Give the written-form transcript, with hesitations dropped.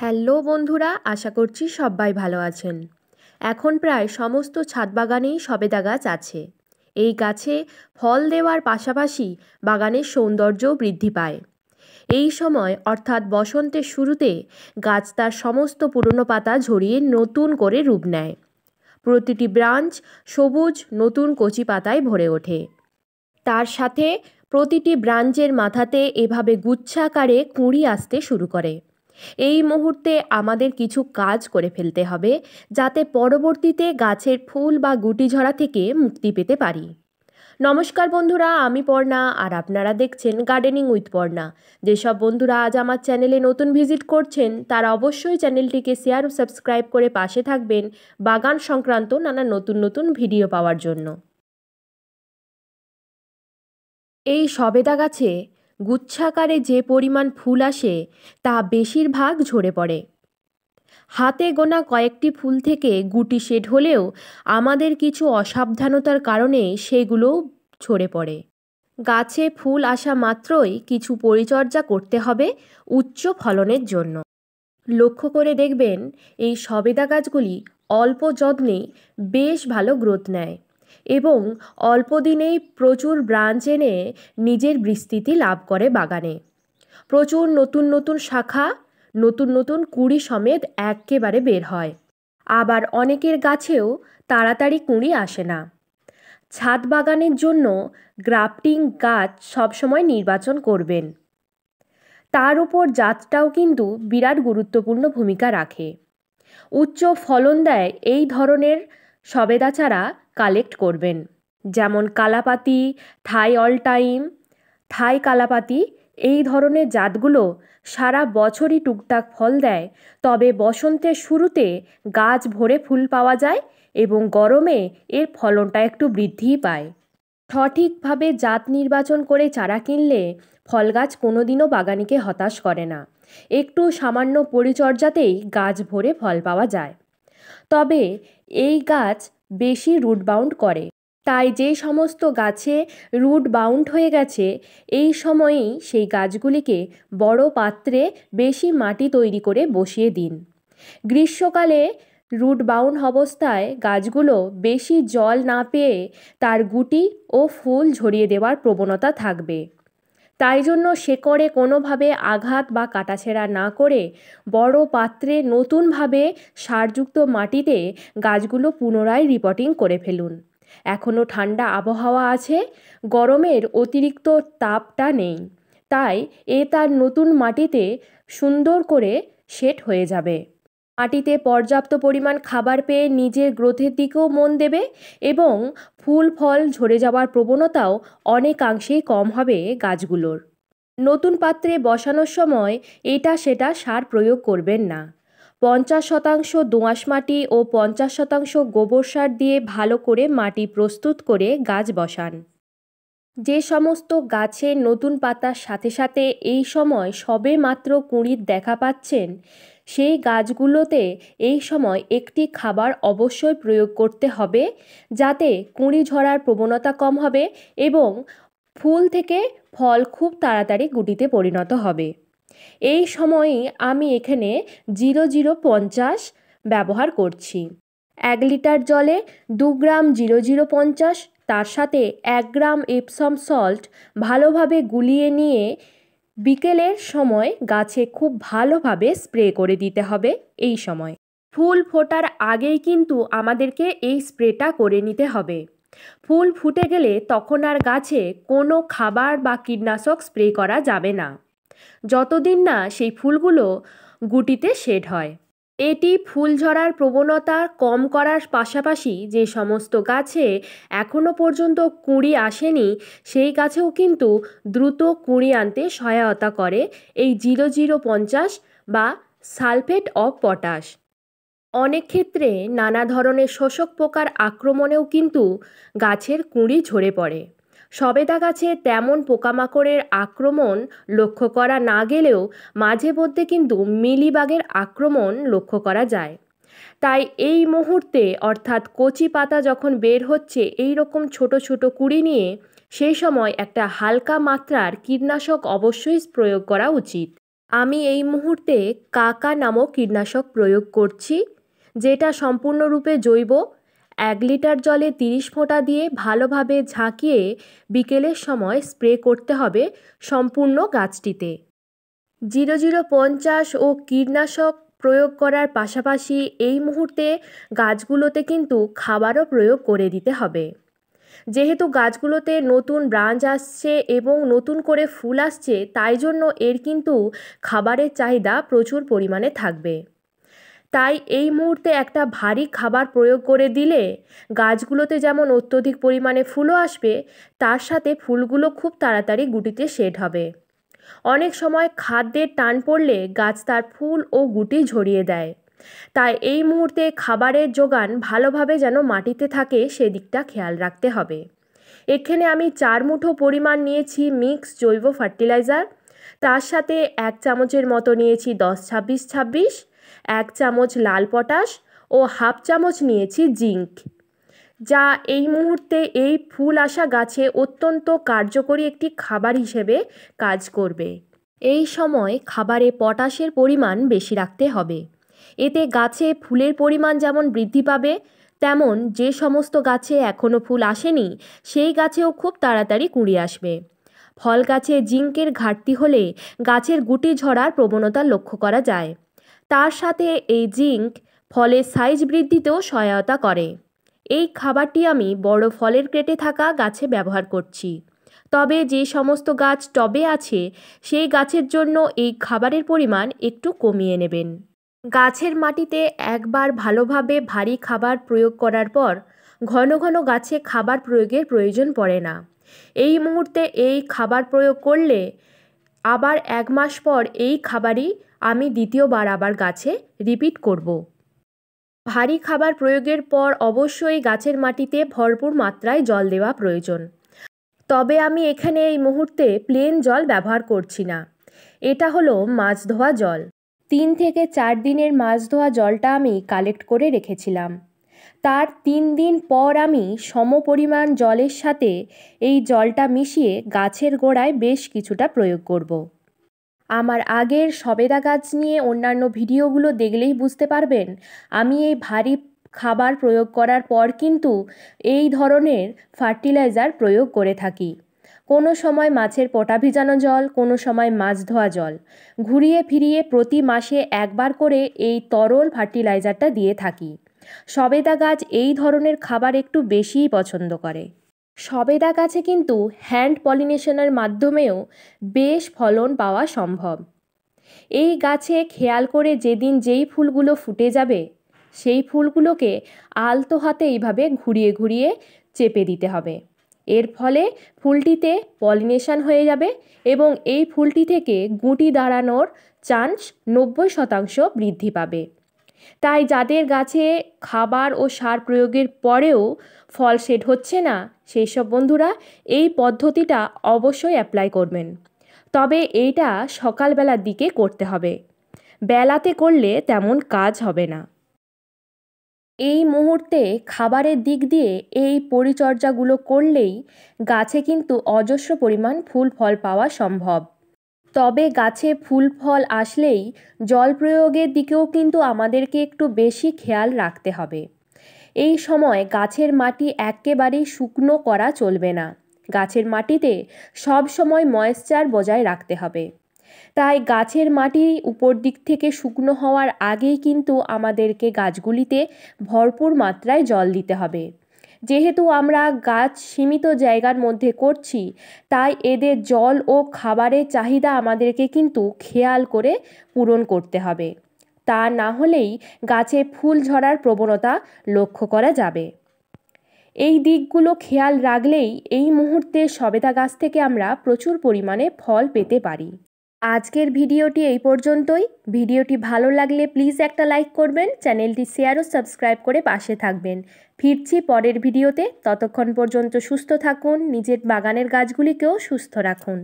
Hello বন্ধুরা, আশা করছি সবাই ভালো আছেন। এখন প্রায় সমস্ত ছাদ বাগানেই সবেদা গাছ আছে। এই গাছে ফল দেওয়ার পাশাপাশি বাগানের সৌন্দর্যও বৃদ্ধি পায়। এই সময় অর্থাৎ বসন্তের শুরুতে গাছ তার সমস্ত পুরনো পাতা ঝরিয়ে নতুন করে রূপ নেয়। প্রতিটি ব্রাঞ্চ সবুজ নতুন কচি পাতায় ভরে ওঠে। তার সাথে প্রতিটি ব্রাঞ্চের মাথাতে এভাবে গুচ্ছাকারে কুঁড়ি আসতে শুরু করে। এই মুহূর্তে আমাদের কিছু কাজ করে ফেলতে হবে, যাতে পরবর্তীতে গাছের ফুল বা গুটি ঝরা থেকে মুক্তি পেতে পারি। নমস্কার বন্ধুরা, আমি পর্ণা আর আপনারা দেখছেন গার্ডেনিং উইথ পর্ণা। যেসব বন্ধুরা আজ আমার চ্যানেলে নতুন ভিজিট করছেন তারা অবশ্যই চ্যানেলটিকে শেয়ার ও সাবস্ক্রাইব করে পাশে থাকবেন বাগান সংক্রান্ত নানা নতুন নতুন ভিডিও পাওয়ার জন্য। এই সবেদা গাছে গুচ্ছাকারে যে পরিমাণ ফুল আসে তা বেশিরভাগ ঝরে পড়ে। হাতে গোনা কয়েকটি ফুল থেকে গুটি শেড হলেও আমাদের কিছু অসাবধানতার কারণে সেগুলো ঝরে পড়ে। গাছে ফুল আসা মাত্রই কিছু পরিচর্যা করতে হবে উচ্চ ফলনের জন্য। লক্ষ্য করে দেখবেন এই সবেদা গাছগুলি অল্প যত্নে বেশ ভালো গ্রোথ নেয় এবং অল্প দিনেই প্রচুর ব্রাঞ্চ এনে নিজের বিস্তৃতি লাভ করে বাগানে। প্রচুর নতুন নতুন শাখা, নতুন নতুন কুঁড়ি সমেত একেবারে বের হয়। আবার অনেকের গাছেও তাড়াতাড়ি কুঁড়ি আসে না। ছাদ বাগানের জন্য গ্রাফটিং গাছ সবসময় নির্বাচন করবেন। তার উপর জাতটাও কিন্তু বিরাট গুরুত্বপূর্ণ ভূমিকা রাখে। উচ্চ ফলন দেয় এই ধরনের সবেদা চারা কালেক্ট করবেন, যেমন কালাপাতি, থাই অল টাইম, থাই কালাপাতি। এই ধরনের জাতগুলো সারা বছরই টুকটাক ফল দেয়, তবে বসন্তের শুরুতে গাছ ভরে ফুল পাওয়া যায় এবং গরমে এর ফলনটা একটু বৃদ্ধিই পায়। সঠিকভাবে জাত নির্বাচন করে চারা কিনলে ফল গাছ কোনোদিনও বাগানিকে হতাশ করে না। একটু সামান্য পরিচর্যাতেই গাছ ভরে ফল পাওয়া যায়। তবে এই গাছ বেশি রুট বাউন্ড করে, তাই যে সমস্ত গাছে রুট বাউন্ড হয়ে গেছে এই সময়েই সেই গাছগুলিকে বড় পাত্রে বেশি মাটি তৈরি করে বসিয়ে দিন। গ্রীষ্মকালে রুট বাউন্ড অবস্থায় গাছগুলো বেশি জল না পেয়ে তার গুটি ও ফুল ঝরিয়ে দেওয়ার প্রবণতা থাকবে। তাই জন্য শেকড়ে কোনোভাবে আঘাত বা কাটাছেঁড়া না করে বড় পাত্রে নতুনভাবে সারযুক্ত মাটিতে গাছগুলো পুনরায় রিপোর্টিং করে ফেলুন। এখনও ঠান্ডা আবহাওয়া আছে, গরমের অতিরিক্ত তাপটা নেই, তাই তার নতুন মাটিতে সুন্দর করে সেট হয়ে যাবে। মাটিতে পর্যাপ্ত পরিমাণ খাবার পেয়ে নিজের গ্রোথের দিকেও মন দেবে এবং ফুল ফল ঝরে যাওয়ার প্রবণতাও অনেকাংশেই কম হবে গাছগুলোর। নতুন পাত্রে বসানোর সময় এটা সেটা সার প্রয়োগ করবেন না। 50% দোআঁশ মাটি ও 50% গোবর সার দিয়ে ভালো করে মাটি প্রস্তুত করে গাছ বসান। যে সমস্ত গাছে নতুন পাতার সাথে সাথে এই সময় সবে মাত্র কুঁড়ির দেখা পাচ্ছেন সেই গাছগুলোতে এই সময় একটি খাবার অবশ্যই প্রয়োগ করতে হবে, যাতে কুঁড়ি ঝরার প্রবণতা কম হবে এবং ফুল থেকে ফল খুব তাড়াতাড়ি গুটিতে পরিণত হবে। এই সময়েই আমি এখানে 0050 ব্যবহার করছি। 1 লিটার জলে 2 গ্রাম 0050, তার সাথে 1 গ্রাম এপসম সল্ট ভালোভাবে গুলিয়ে নিয়ে বিকেলের সময় গাছে খুব ভালোভাবে স্প্রে করে দিতে হবে। এই সময় ফুল ফোটার আগেই কিন্তু আমাদেরকে এই স্প্রেটা করে নিতে হবে। ফুল ফুটে গেলে তখন আর গাছে কোনো খাবার বা কীটনাশক স্প্রে করা যাবে না, যতদিন না সেই ফুলগুলো গুটিতে শেড হয়। এটি ফুল ঝরার প্রবণতা কম করার পাশাপাশি যে সমস্ত গাছে এখনও পর্যন্ত কুঁড়ি আসেনি সেই গাছেও কিন্তু দ্রুত কুঁড়ি আনতে সহায়তা করে এই 0050 বা সালফেট অফ পটাশ। অনেক ক্ষেত্রে নানা ধরনের শোষক পোকার আক্রমণেও কিন্তু গাছের কুঁড়ি ঝরে পড়ে। সবেদা গাছে তেমন পোকামাকড়ের আক্রমণ লক্ষ্য করা না গেলেও মাঝে মধ্যে কিন্তু মিলিবাগের আক্রমণ লক্ষ্য করা যায়। তাই এই মুহূর্তে অর্থাৎ কচি পাতা যখন বের হচ্ছে এই রকম ছোট ছোট কুঁড়ি নিয়ে, সেই সময় একটা হালকা মাত্রার কীটনাশক অবশ্যই প্রয়োগ করা উচিত। আমি এই মুহূর্তে কাকা নামক কীটনাশক প্রয়োগ করছি, যেটা সম্পূর্ণরূপে জৈব। 1 লিটার জলে 30 ফোঁটা দিয়ে ভালোভাবে ঝাঁকিয়ে বিকেলের সময় স্প্রে করতে হবে সম্পূর্ণ গাছটিতে। 0050 ও কীটনাশক প্রয়োগ করার পাশাপাশি এই মুহূর্তে গাছগুলোতে কিন্তু খাবারও প্রয়োগ করে দিতে হবে। যেহেতু গাছগুলোতে নতুন ব্রাঞ্চ আসছে এবং নতুন করে ফুল আসছে, তাই জন্য এর কিন্তু খাবারের চাহিদা প্রচুর পরিমাণে থাকবে। তাই এই মুহূর্তে একটা ভারী খাবার প্রয়োগ করে দিলে গাছগুলোতে যেমন অত্যধিক পরিমাণে ফুলও আসবে, তার সাথে ফুলগুলো খুব তাড়াতাড়ি গুটিতে শেড হবে। অনেক সময় খাদ্যের টান পড়লে গাছ তার ফুল ও গুটি ঝরিয়ে দেয়। তাই এই মুহূর্তে খাবারের জোগান ভালোভাবে যেন মাটিতে থাকে সেদিকটা খেয়াল রাখতে হবে। এখানে আমি 4 মুঠো পরিমাণ নিয়েছি মিক্স জৈব ফার্টিলাইজার, তার সাথে 1 চামচের মতো নিয়েছি 10-26-26, 1 চামচ লাল পটাশ ও হাফ চামচ নিয়েছি জিঙ্ক, যা এই মুহূর্তে এই ফুল আসা গাছে অত্যন্ত কার্যকরী একটি খাবার হিসেবে কাজ করবে। এই সময় খাবারে পটাশের পরিমাণ বেশি রাখতে হবে। এতে গাছে ফুলের পরিমাণ যেমন বৃদ্ধি পাবে, তেমন যে সমস্ত গাছে এখনও ফুল আসেনি সেই গাছেও খুব তাড়াতাড়ি কুঁড়ি আসবে। ফল গাছে জিঙ্কের ঘাটতি হলে গাছের গুটি ঝরার প্রবণতা লক্ষ্য করা যায়। তার সাথে এই জিঙ্ক ফলের সাইজ বৃদ্ধিতেও সহায়তা করে। এই খাবারটি আমি বড় ফলের ক্রেটে থাকা গাছে ব্যবহার করছি। তবে যে সমস্ত গাছ টবে আছে সেই গাছের জন্য এই খাবারের পরিমাণ একটু কমিয়ে নেবেন। গাছের মাটিতে একবার ভালোভাবে ভারী খাবার প্রয়োগ করার পর ঘন ঘন গাছে খাবার প্রয়োগের প্রয়োজন পড়ে না। এই মুহূর্তে এই খাবার প্রয়োগ করলে আবার 1 মাস পর এই খাবারই আমি দ্বিতীয়বার আবার গাছে রিপিট করব। ভারী খাবার প্রয়োগের পর অবশ্যই গাছের মাটিতে ভরপুর মাত্রায় জল দেওয়া প্রয়োজন। তবে আমি এখানে এই মুহূর্তে প্লেন জল ব্যবহার করছি না, এটা হলো মাছ ধোয়া জল। 3 থেকে 4 দিনের মাছ ধোয়া জলটা আমি কালেক্ট করে রেখেছিলাম। তার 3 দিন পর আমি সমপরিমাণ জলের সাথে এই জলটা মিশিয়ে গাছের গোড়ায় বেশ কিছুটা প্রয়োগ করব। আমার আগের সবেদা গাছ নিয়ে অন্যান্য ভিডিওগুলো দেখলেই বুঝতে পারবেন আমি এই ভারী খাবার প্রয়োগ করার পর কিন্তু এই ধরনের ফার্টিলাইজার প্রয়োগ করে থাকি। কোনো সময় মাছের পটা ভিজানো জল, কোনো সময় মাছ ধোয়া জল, ঘুরিয়ে ফিরিয়ে প্রতি মাসে একবার করে এই তরল ফার্টিলাইজারটা দিয়ে থাকি। সবেদা গাছ এই ধরনের খাবার একটু বেশিই পছন্দ করে। সবেদা গাছে কিন্তু হ্যান্ড পলিনেশনের মাধ্যমেও বেশ ফলন পাওয়া সম্ভব। এই গাছে খেয়াল করে যেদিন যেই ফুলগুলো ফুটে যাবে সেই ফুলগুলোকে আলতো হাতে এইভাবে ঘুরিয়ে ঘুরিয়ে চেপে দিতে হবে। এর ফলে ফুলটিতে পলিনেশন হয়ে যাবে এবং এই ফুলটি থেকে গুটি দাঁড়ানোর চান্স 90% বৃদ্ধি পাবে। তাই যাদের গাছে খাবার ও সার প্রয়োগের পরেও ফল শেড হচ্ছে না, সেই সব বন্ধুরা এই পদ্ধতিটা অবশ্যই অ্যাপ্লাই করবেন। তবে এইটা সকালবেলার দিকে করতে হবে, বেলাতে করলে তেমন কাজ হবে না। এই মুহূর্তে খাবারের দিক দিয়ে এই পরিচর্যাগুলো করলেই গাছে কিন্তু অজস্র পরিমাণ ফুল ফল পাওয়া সম্ভব। তবে গাছে ফুল ফল আসলেই জল প্রয়োগের দিকেও কিন্তু আমাদেরকে একটু বেশি খেয়াল রাখতে হবে। এই সময় গাছের মাটি একেবারেই শুকনো করা চলবে না। গাছের মাটিতে সব সময় ময়েশ্চার বজায় রাখতে হবে। তাই গাছের মাটি উপর দিক থেকে শুকনো হওয়ার আগেই কিন্তু আমাদেরকে গাছগুলিতে ভরপুর মাত্রায় জল দিতে হবে। যেহেতু আমরা গাছ সীমিত জায়গার মধ্যে করছি, তাই এদের জল ও খাবারের চাহিদা আমাদেরকে কিন্তু খেয়াল করে পূরণ করতে হবে। তা না হলেই গাছে ফুল ঝরার প্রবণতা লক্ষ্য করা যাবে। এই দিকগুলো খেয়াল রাখলেই এই মুহূর্তে সবেদা গাছ থেকে আমরা প্রচুর পরিমাণে ফল পেতে পারি। আজকের ভিডিওটি এই পর্যন্তই। ভিডিওটি ভালো লাগলে প্লিজ একটা লাইক করবেন, চ্যানেলটি শেয়ার ও সাবস্ক্রাইব করে পাশে থাকবেন। ফিরছি পরের ভিডিওতে, ততক্ষণ পর্যন্ত সুস্থ থাকুন, নিজের বাগানের গাছগুলিকেও সুস্থ রাখুন।